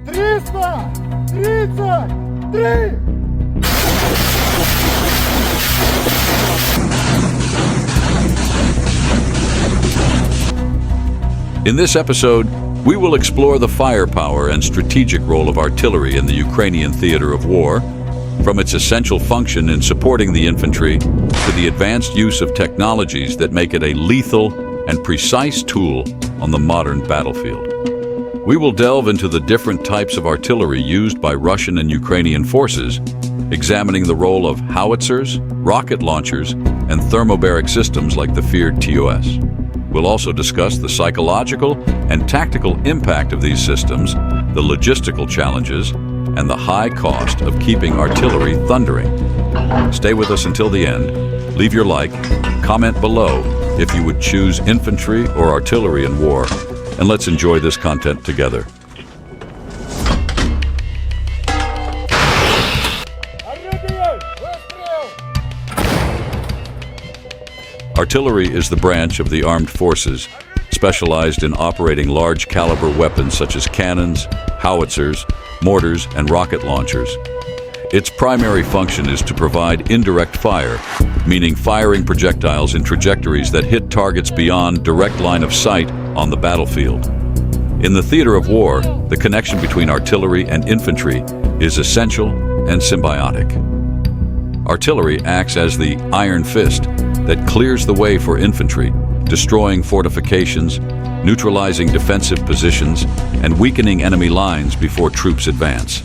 333! In this episode, we will explore the firepower and strategic role of artillery in the Ukrainian theater of war, from its essential function in supporting the infantry to the advanced use of technologies that make it a lethal and precise tool on the modern battlefield. We will delve into the different types of artillery used by Russian and Ukrainian forces, examining the role of howitzers, rocket launchers, and thermobaric systems like the feared TOS. We'll also discuss the psychological and tactical impact of these systems, the logistical challenges, and the high cost of keeping artillery thundering. Stay with us until the end. Leave your like, comment below if you would choose infantry or artillery in war, and let's enjoy this content together. Artillery is the branch of the armed forces specialized in operating large caliber weapons such as cannons, howitzers, mortars, and rocket launchers. Its primary function is to provide indirect fire, meaning firing projectiles in trajectories that hit targets beyond direct line of sight on the battlefield. In the theater of war, the connection between artillery and infantry is essential and symbiotic. Artillery acts as the iron fist that clears the way for infantry, destroying fortifications, neutralizing defensive positions, and weakening enemy lines before troops advance.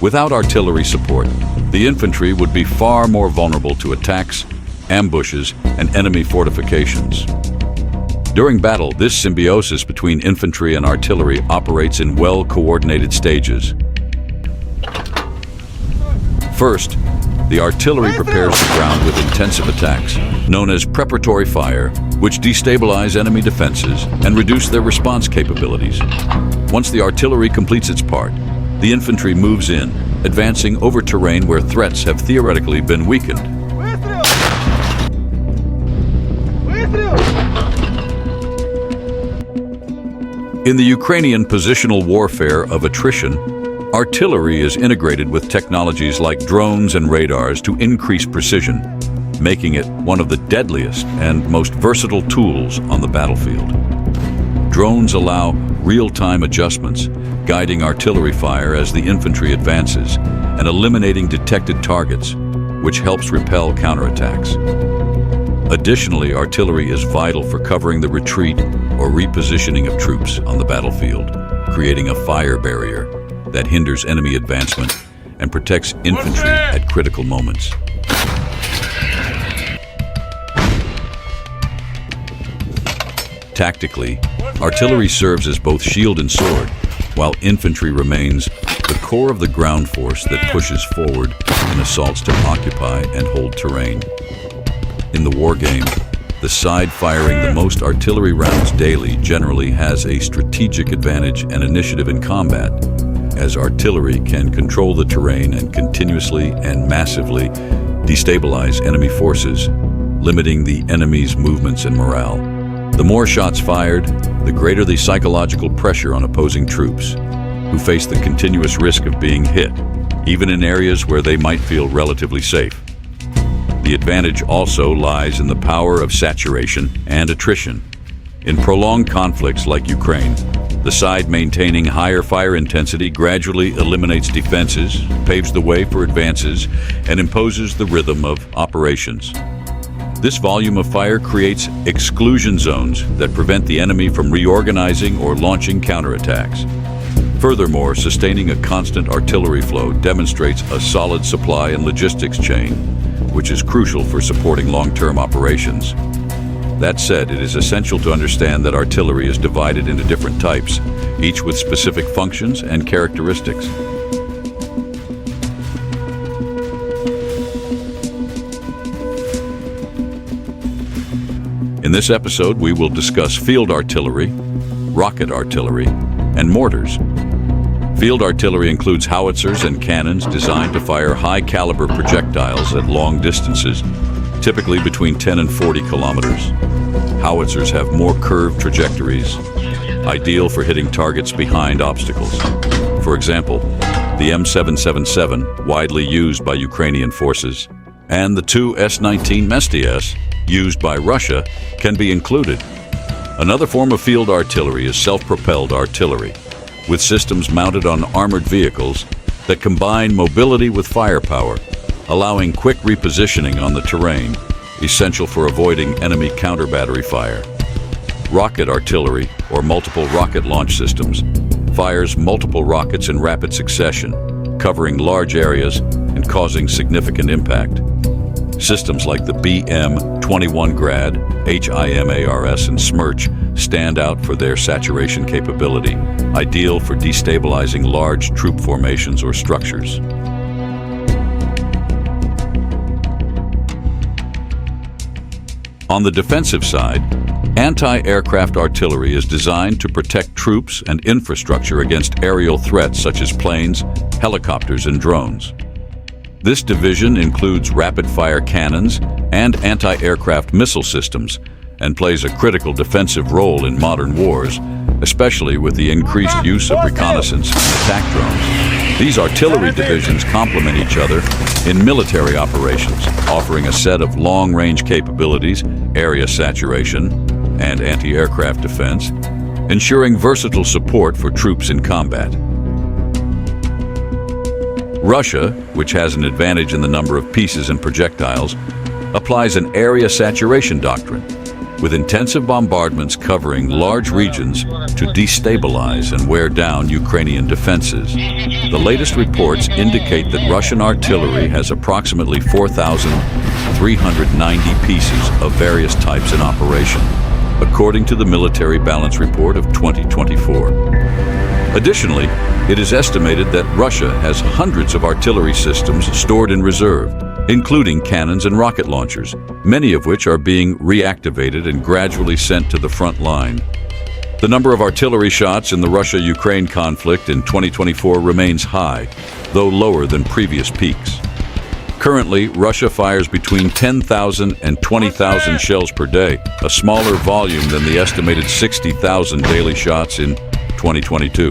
Without artillery support, the infantry would be far more vulnerable to attacks, ambushes, and enemy fortifications. During battle, this symbiosis between infantry and artillery operates in well-coordinated stages. First, the artillery prepares the ground with intensive attacks, known as preparatory fire, which destabilize enemy defenses and reduce their response capabilities. Once the artillery completes its part, the infantry moves in, advancing over terrain where threats have theoretically been weakened. In the Ukrainian positional warfare of attrition, artillery is integrated with technologies like drones and radars to increase precision, making it one of the deadliest and most versatile tools on the battlefield. Drones allow real-time adjustments, guiding artillery fire as the infantry advances and eliminating detected targets, which helps repel counterattacks. Additionally, artillery is vital for covering the retreat or repositioning of troops on the battlefield, creating a fire barrier that hinders enemy advancement and protects infantry at critical moments. Tactically, artillery serves as both shield and sword, while infantry remains the core of the ground force that pushes forward in assaults to occupy and hold terrain. In the war game, the side firing the most artillery rounds daily generally has a strategic advantage and initiative in combat, as artillery can control the terrain and continuously and massively destabilize enemy forces, limiting the enemy's movements and morale. The more shots fired, the greater the psychological pressure on opposing troops, who face the continuous risk of being hit, even in areas where they might feel relatively safe. The advantage also lies in the power of saturation and attrition. In prolonged conflicts like Ukraine, the side maintaining higher fire intensity gradually eliminates defenses, paves the way for advances, and imposes the rhythm of operations. This volume of fire creates exclusion zones that prevent the enemy from reorganizing or launching counterattacks. Furthermore, sustaining a constant artillery flow demonstrates a solid supply and logistics chain, which is crucial for supporting long-term operations. That said, it is essential to understand that artillery is divided into different types, each with specific functions and characteristics. In this episode, we will discuss field artillery, rocket artillery, and mortars. Field artillery includes howitzers and cannons designed to fire high-caliber projectiles at long distances, typically between 10 and 40 kilometers. howitzers have more curved trajectories, ideal for hitting targets behind obstacles. For example, the M777, widely used by Ukrainian forces, and the two S-19 Mesties, used by Russia, can be included. Another form of field artillery is self-propelled artillery, with systems mounted on armored vehicles that combine mobility with firepower, allowing quick repositioning on the terrain, essential for avoiding enemy counter-battery fire. Rocket artillery, or multiple rocket launch systems, fires multiple rockets in rapid succession, covering large areas and causing significant impact. Systems like the BM-21 Grad, HIMARS, and Smerch stand out for their saturation capability, ideal for destabilizing large troop formations or structures. On the defensive side, anti-aircraft artillery is designed to protect troops and infrastructure against aerial threats such as planes, helicopters, and drones. This division includes rapid-fire cannons and anti-aircraft missile systems and plays a critical defensive role in modern wars, especially with the increased use of reconnaissance and attack drones. These artillery divisions complement each other in military operations, offering a set of long-range capabilities, area saturation, and anti-aircraft defense, ensuring versatile support for troops in combat. Russia, which has an advantage in the number of pieces and projectiles, applies an area saturation doctrine, with intensive bombardments covering large regions to destabilize and wear down Ukrainian defenses. The latest reports indicate that Russian artillery has approximately 4,390 pieces of various types in operation, according to the Military Balance Report of 2024. Additionally, it is estimated that Russia has hundreds of artillery systems stored in reserve, including cannons and rocket launchers, many of which are being reactivated and gradually sent to the front line. The number of artillery shots in the Russia-Ukraine conflict in 2024 remains high, though lower than previous peaks. Currently, Russia fires between 10,000 and 20,000 shells per day, a smaller volume than the estimated 60,000 daily shots in 2022.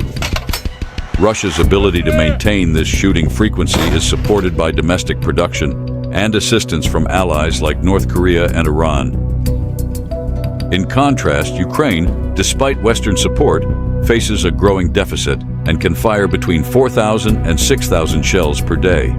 Russia's ability to maintain this shooting frequency is supported by domestic production and assistance from allies like North Korea and Iran. In contrast, Ukraine, despite Western support, faces a growing deficit and can fire between 4,000 and 6,000 shells per day.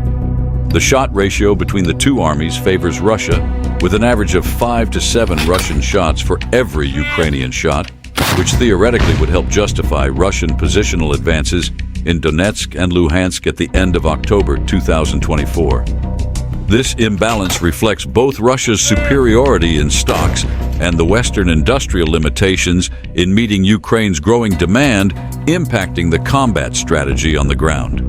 The shot ratio between the two armies favors Russia, with an average of 5 to 7 Russian shots for every Ukrainian shot, which theoretically would help justify Russian positional advances in Donetsk and Luhansk at the end of October 2024. This imbalance reflects both Russia's superiority in stocks and the Western industrial limitations in meeting Ukraine's growing demand, impacting the combat strategy on the ground.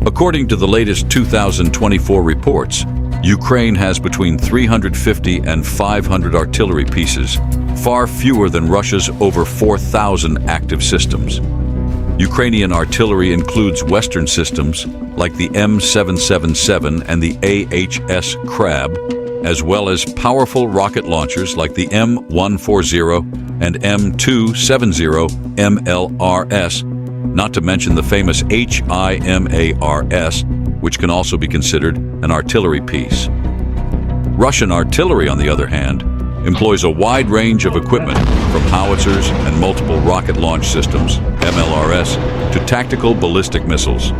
According to the latest 2024 reports, Ukraine has between 350 and 500 artillery pieces, far fewer than Russia's over 4,000 active systems. Ukrainian artillery includes Western systems like the M777 and the AHS Crab, as well as powerful rocket launchers like the M140 and M270 MLRS, not to mention the famous HIMARS, which can also be considered an artillery piece. Russian artillery, on the other hand, employs a wide range of equipment, from howitzers and multiple rocket launch systems, MLRS, to tactical ballistic missiles.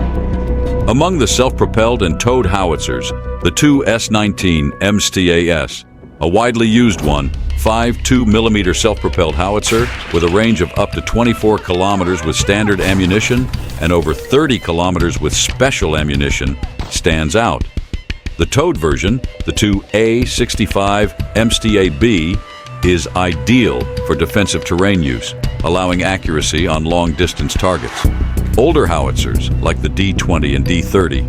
Among the self-propelled and towed howitzers, the two S-19 MSTAS, a widely used one, 5.2mm self-propelled howitzer with a range of up to 24 kilometers with standard ammunition and over 30 kilometers with special ammunition, stands out. The towed version, the two A65 MSTA-B, is ideal for defensive terrain use, allowing accuracy on long-distance targets. Older howitzers, like the D-20 and D-30,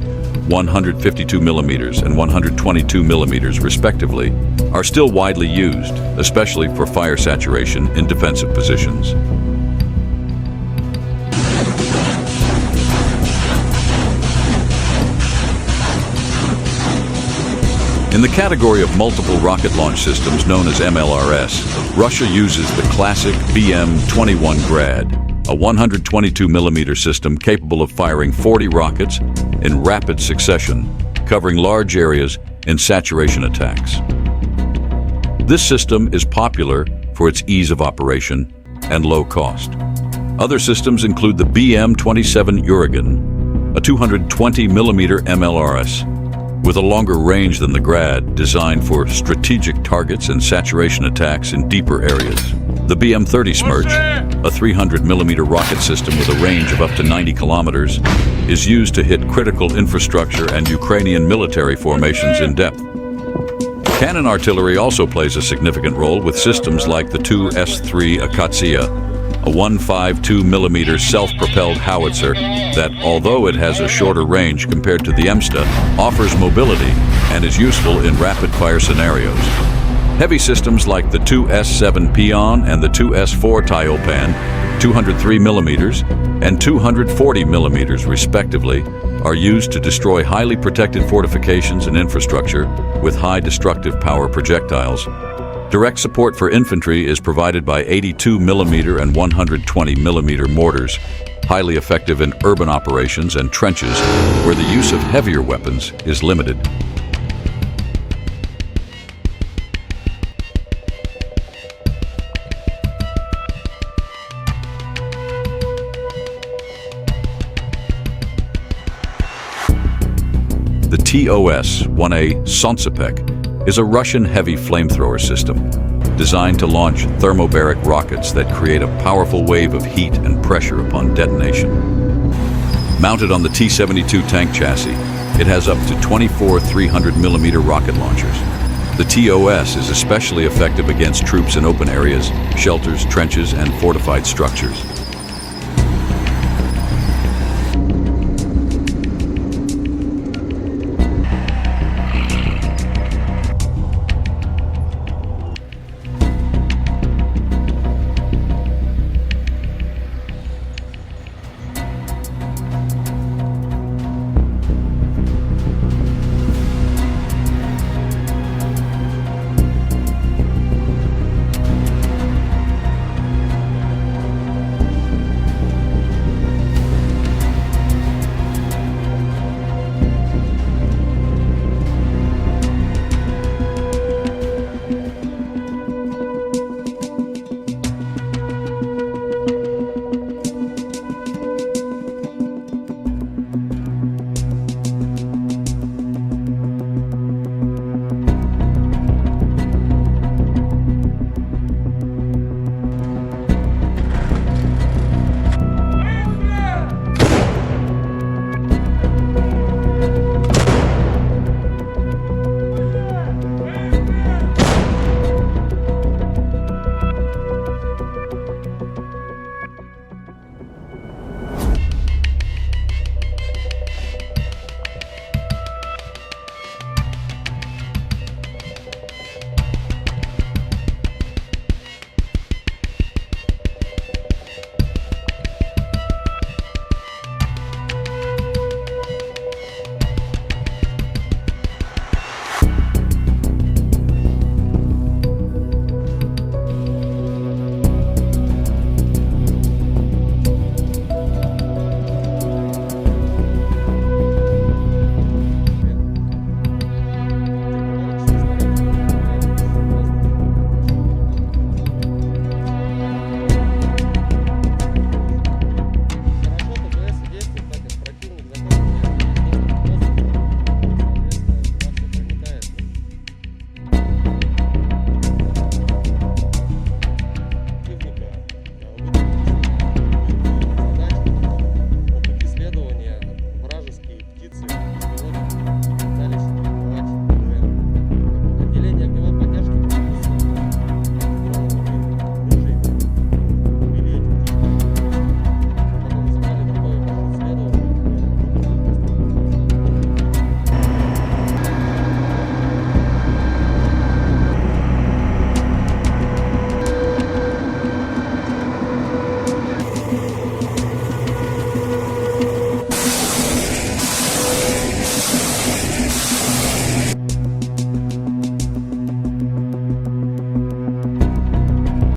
152mm and 122mm respectively, are still widely used, especially for fire saturation in defensive positions. In the category of multiple rocket launch systems known as MLRS, Russia uses the classic BM-21 Grad, a 122mm system capable of firing 40 rockets in rapid succession, covering large areas in saturation attacks. This system is popular for its ease of operation and low cost. Other systems include the BM-27 Uragan, a 220mm MLRS, with a longer range than the Grad, designed for strategic targets and saturation attacks in deeper areas. The BM-30 Smerch, a 300mm rocket system with a range of up to 90 kilometers, is used to hit critical infrastructure and Ukrainian military formations in depth. Cannon artillery also plays a significant role with systems like the 2S3 Akatsiya, a 152mm self-propelled howitzer that, although it has a shorter range compared to the MSTA, offers mobility and is useful in rapid-fire scenarios. Heavy systems like the 2S7 Pion and the 2S4 Tyopan, 203mm and 240mm respectively, are used to destroy highly protected fortifications and infrastructure with high destructive power projectiles. Direct support for infantry is provided by 82mm and 120mm mortars, highly effective in urban operations and trenches where the use of heavier weapons is limited. The TOS-1A Solntsepek is a Russian heavy flamethrower system designed to launch thermobaric rockets that create a powerful wave of heat and pressure upon detonation. Mounted on the T-72 tank chassis, it has up to 24 300mm rocket launchers. The TOS is especially effective against troops in open areas, shelters, trenches, and fortified structures.